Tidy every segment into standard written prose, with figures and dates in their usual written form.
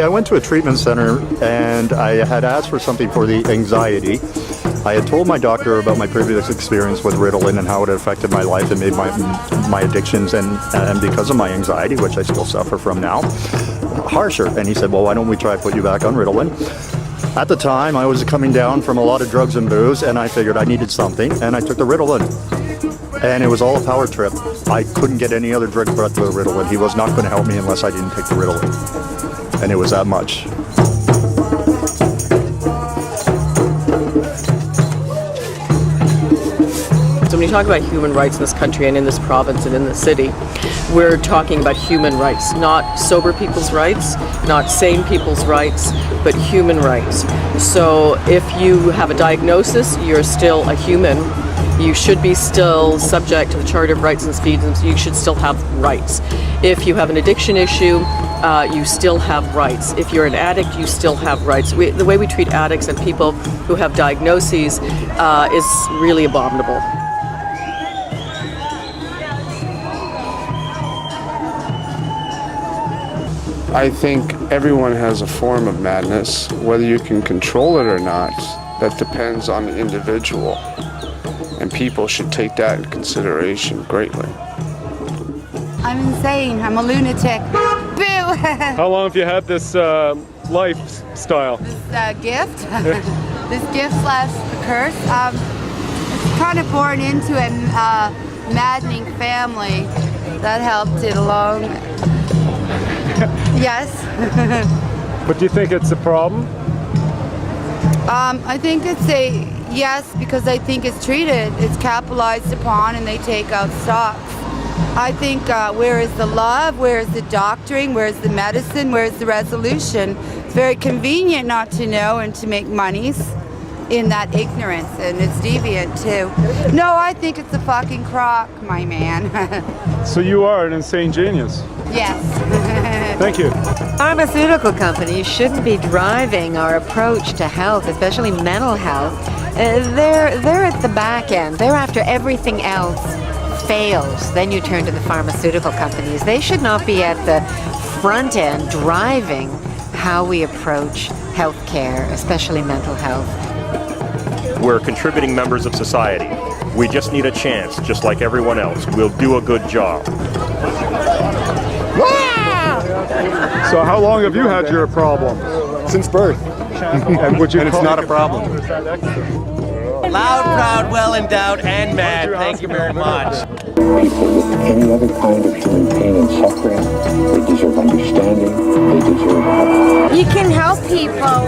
I went to a treatment center and I had asked for something for the anxiety. I had told my doctor about my previous experience with Ritalin and how it affected my life and made my addictions and because of my anxiety, which I still suffer from now, harsher. And he said, well, why don't we try to put you back on Ritalin? At the time, I was coming down from a lot of drugs and booze, and I figured I needed something, and I took the Ritalin. And it was all a power trip. I couldn't get any other drug but the Ritalin. He was not going to help me unless I didn't take the Ritalin. And it was that much. So when you talk about human rights in this country and in this province and in this city, we're talking about human rights, not sober people's rights, not sane people's rights, but human rights. So if you have a diagnosis, you're still a human. You should be still subject to the Charter of Rights and Freedoms. You should still have rights. If you have an addiction issue, you still have rights. If you're an addict, you still have rights. The way we treat addicts and people who have diagnoses is really abominable. I think everyone has a form of madness. Whether you can control it or not, that depends on the individual. And people should take that in consideration greatly. I'm insane. I'm a lunatic. Boo! How long have you had this lifestyle? This gift? This gift / curse? It's kind of born into a maddening family. That helped it along. Yes. But do you think it's a problem? I think it's a yes, because I think it's treated, it's capitalized upon, and they take out stocks. I think where is the love, where is the doctoring, where is the medicine, where is the resolution? It's very convenient not to know and to make monies in that ignorance, and it's deviant too. No, I think it's a fucking crock, my man. So you are an insane genius. Yes. Thank you. Pharmaceutical companies shouldn't be driving our approach to health, especially mental health. They're at the back end. They're after everything else fails. Then you turn to the pharmaceutical companies. They should not be at the front end driving how we approach health care, especially mental health. We're contributing members of society. We just need a chance, just like everyone else. We'll do a good job. So how long have you had your problem? Since birth. And would you and it's not a problem. Loud, proud, well endowed, and mad. Thank you very much. People with any other kind of human pain and suffering, they deserve understanding, they deserve help. You can help people.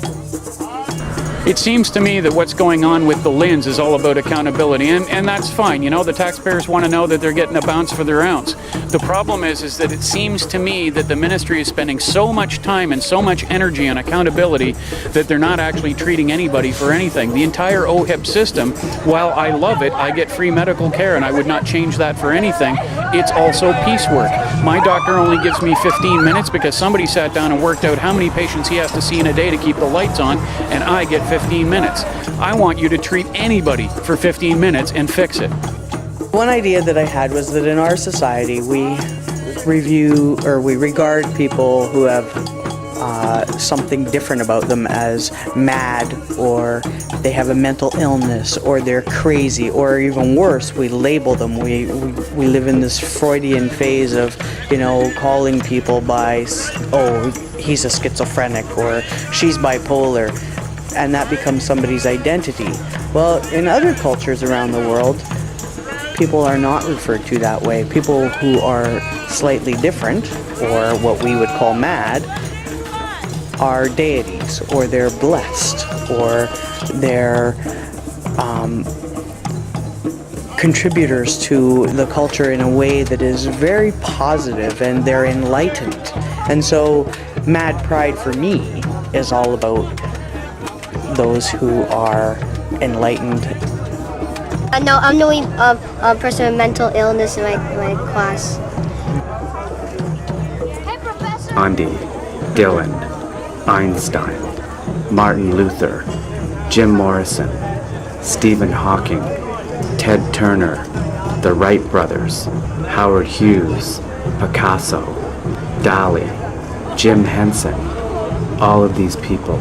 It seems to me that what's going on with the LHINs is all about accountability, and that's fine. You know, the taxpayers want to know that they're getting a bounce for their ounce. The problem is that it seems to me that the ministry is spending so much time and so much energy on accountability that they're not actually treating anybody for anything. The entire OHIP system, while I love it, I get free medical care and I would not change that for anything, it's also piecework. My doctor only gives me 15 minutes because somebody sat down and worked out how many patients he has to see in a day to keep the lights on, and I get 15 minutes. I want you to treat anybody for 15 minutes and fix it. One idea that I had was that in our society we regard people who have something different about them as mad, or they have a mental illness, or they're crazy, or even worse, we label them. We live in this Freudian phase of, you know, calling people by, oh, he's a schizophrenic, or she's bipolar, and that becomes somebody's identity. Well, in other cultures around the world, people are not referred to that way. People who are slightly different, or what we would call mad, are deities, or they're blessed, or they're contributors to the culture in a way that is very positive, and they're enlightened. And so Mad Pride for me is all about those who are enlightened. No, I'm the only person with mental illness in my class. Hey, Professor! Gandhi, Dylan, Einstein, Martin Luther, Jim Morrison, Stephen Hawking, Ted Turner, the Wright brothers, Howard Hughes, Picasso, Dali, Jim Henson, all of these people